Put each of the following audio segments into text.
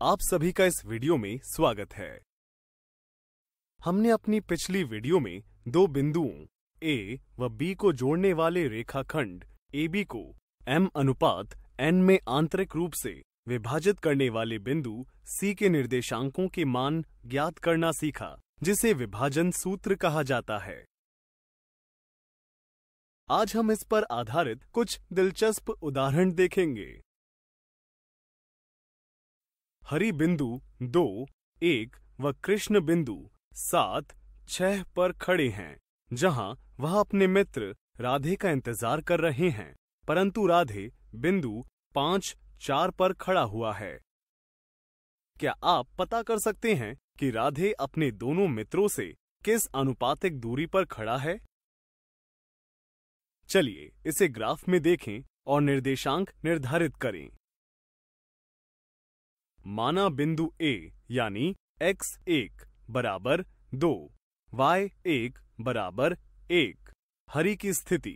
आप सभी का इस वीडियो में स्वागत है। हमने अपनी पिछली वीडियो में दो बिंदुओं A व B को जोड़ने वाले रेखाखंड AB को m अनुपात n में आंतरिक रूप से विभाजित करने वाले बिंदु C के निर्देशांकों के मान ज्ञात करना सीखा, जिसे विभाजन सूत्र कहा जाता है। आज हम इस पर आधारित कुछ दिलचस्प उदाहरण देखेंगे। हरि बिंदु 2, 1 व कृष्ण बिंदु 7, 6 पर खड़े हैं, जहां वह अपने मित्र राधे का इंतजार कर रहे हैं, परंतु राधे बिंदु 5, 4 पर खड़ा हुआ है। क्या आप पता कर सकते हैं कि राधे अपने दोनों मित्रों से किस आनुपातिक दूरी पर खड़ा है? चलिए इसे ग्राफ में देखें और निर्देशांक निर्धारित करें। माना बिंदु A यानी x1 बराबर 2, y1 बराबर 1 हरि की स्थिति,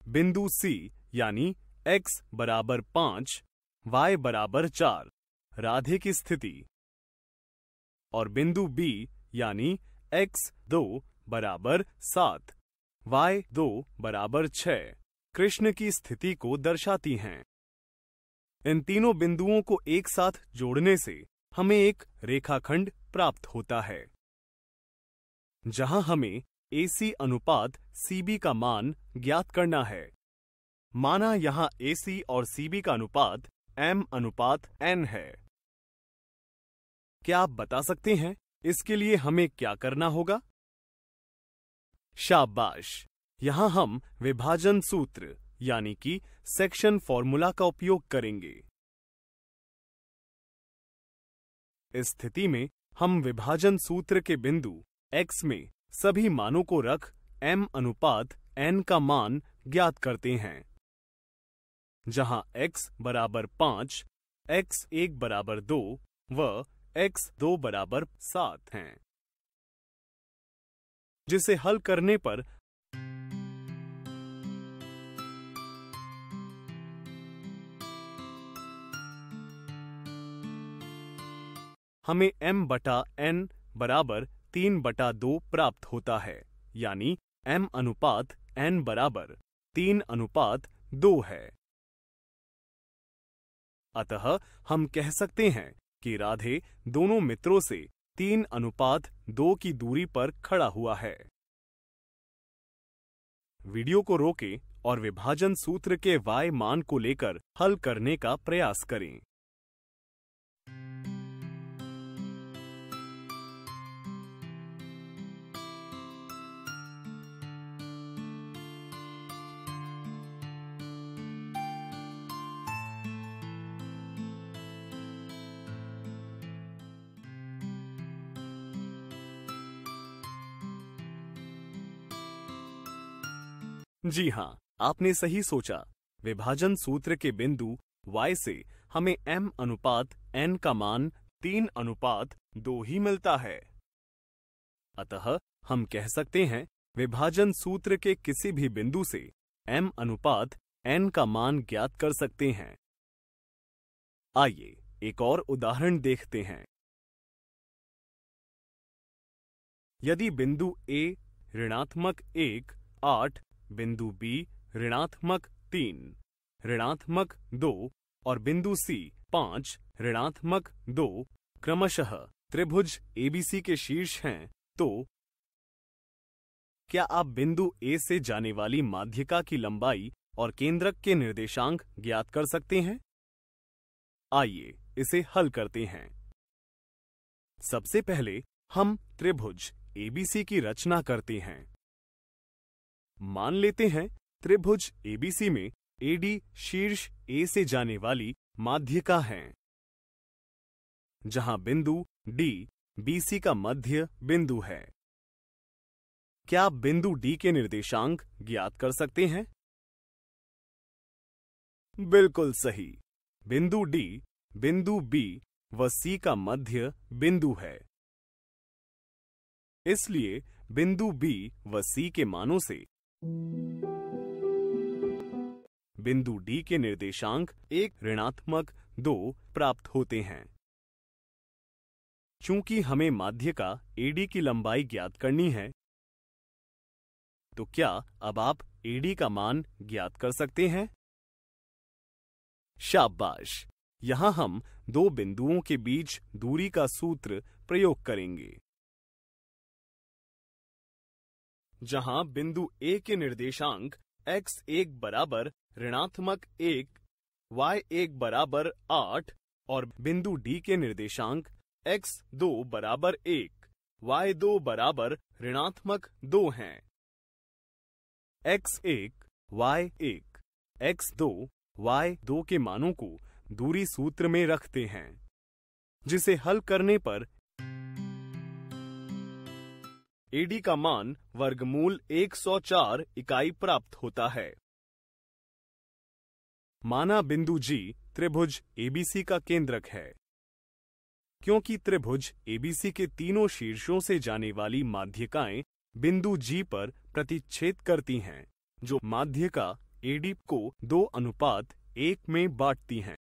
बिंदु C यानी x बराबर 5, y बराबर 4 राधे की स्थिति, और बिंदु B यानी x2 बराबर 7, y2 बराबर 6 कृष्ण की स्थिति को दर्शाती हैं। इन तीनों बिंदुओं को एक साथ जोड़ने से हमें एक रेखाखंड प्राप्त होता है, जहां हमें AC अनुपात CB का मान ज्ञात करना है। माना यहां AC और CB का अनुपात m अनुपात n है। क्या आप बता सकते हैं इसके लिए हमें क्या करना होगा? शाबाश! यहां हम विभाजन सूत्र यानी कि सेक्शन फॉर्मूला का उपयोग करेंगे। इस स्थिति में हम विभाजन सूत्र के बिंदु x में सभी मानों को रख m अनुपात n का मान ज्ञात करते हैं, जहां x बराबर 5, x1 बराबर 2 व x2 बराबर 7 हैं, जिसे हल करने पर हमें m बटा n बराबर 3/2 प्राप्त होता है, यानी m अनुपात n बराबर 3:2 है। अतः हम कह सकते हैं कि राधे दोनों मित्रों से 3:2 की दूरी पर खड़ा हुआ है। वीडियो को रोकें और विभाजन सूत्र के y मान को लेकर हल करने का प्रयास करें। जी हाँ, आपने सही सोचा। विभाजन सूत्र के बिंदु y से हमें m अनुपात n का मान 3:2 ही मिलता है। अतः हम कह सकते हैं विभाजन सूत्र के किसी भी बिंदु से m अनुपात n का मान ज्ञात कर सकते हैं। आइए एक और उदाहरण देखते हैं। यदि बिंदु A ऋणात्मक 1, 8, बिंदु B ऋणात्मक 3, ऋणात्मक 2 और बिंदु C 5, ऋणात्मक 2 क्रमशः त्रिभुज ABC के शीर्ष हैं, तो क्या आप बिंदु A से जाने वाली माध्यिका की लंबाई और केंद्रक के निर्देशांक ज्ञात कर सकते हैं? आइए इसे हल करते हैं। सबसे पहले हम त्रिभुज ABC की रचना करते हैं। मान लेते हैं त्रिभुज ABC में AD शीर्ष A से जाने वाली माध्यिका है, जहां बिंदु D BC का मध्य बिंदु है। क्या आप बिंदु D के निर्देशांक ज्ञात कर सकते हैं? बिल्कुल सही। बिंदु D बिंदु B व C का मध्य बिंदु है। इसलिए बिंदु B व C के मानों से बिंदु D के निर्देशांक 1 ऋणात्मक 2 प्राप्त होते हैं। चूंकि हमें माध्य का AD की लंबाई ज्ञात करनी है, तो क्या अब आप AD का मान ज्ञात कर सकते हैं? शाबाश! यहां हम दो बिंदुओं के बीच दूरी का सूत्र प्रयोग करेंगे। जहां बिंदु A के निर्देशांक x1 बराबर ऋणात्मक 1, y1 बराबर 8 और बिंदु D के निर्देशांक x2 बराबर 1, y2 बराबर ऋणात्मक 2 हैं। x1, y1, x2, y2 के मानों को दूरी सूत्र में रखते हैं, जिसे हल करने पर AD का मान वर्गमूल 104 इकाई प्राप्त होता है। माना बिंदु G त्रिभुज ABC का केंद्रक है। क्योंकि त्रिभुज ABC के तीनों शीर्षों से जाने वाली माध्यिकाएं बिंदु G पर प्रतिच्छेद करती हैं, जो माध्यिका AD को 2:1 में बांटती हैं।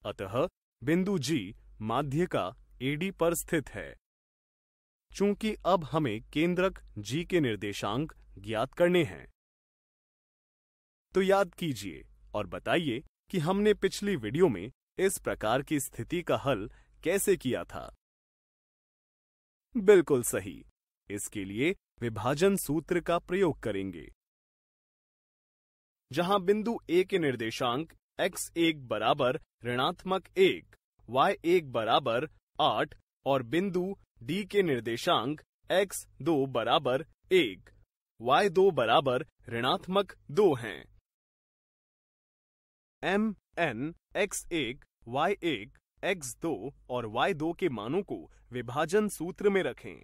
अतः बिंदु G माध्यिका AD पर स्थित है। चूंकि अब हमें केंद्रक G के निर्देशांक ज्ञात करने हैं, तो याद कीजिए और बताइए कि हमने पिछली वीडियो में इस प्रकार की स्थिति का हल कैसे किया था। बिल्कुल सही। इसके लिए विभाजन सूत्र का प्रयोग करेंगे। जहां बिंदु A के निर्देशांक x1 बराबर ऋणात्मक 1, y1 बराबर 8 और बिंदु D के निर्देशांक x2 बराबर 1, y2 बराबर ऋणात्मक 2 हैं। M, N, x1, y1, x2 और y2 के मानों को विभाजन सूत्र में रखें।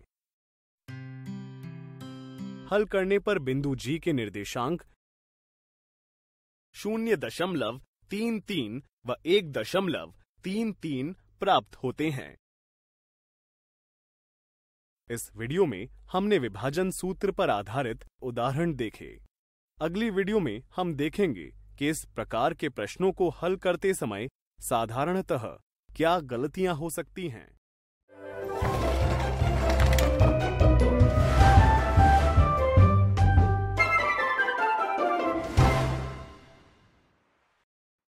हल करने पर बिंदु G के निर्देशांक 0.33 व 1.33 प्राप्त होते हैं। इस वीडियो में हमने विभाजन सूत्र पर आधारित उदाहरण देखे। अगली वीडियो में हम देखेंगे कि इस प्रकार के प्रश्नों को हल करते समय साधारणतः क्या गलतियां हो सकती हैं।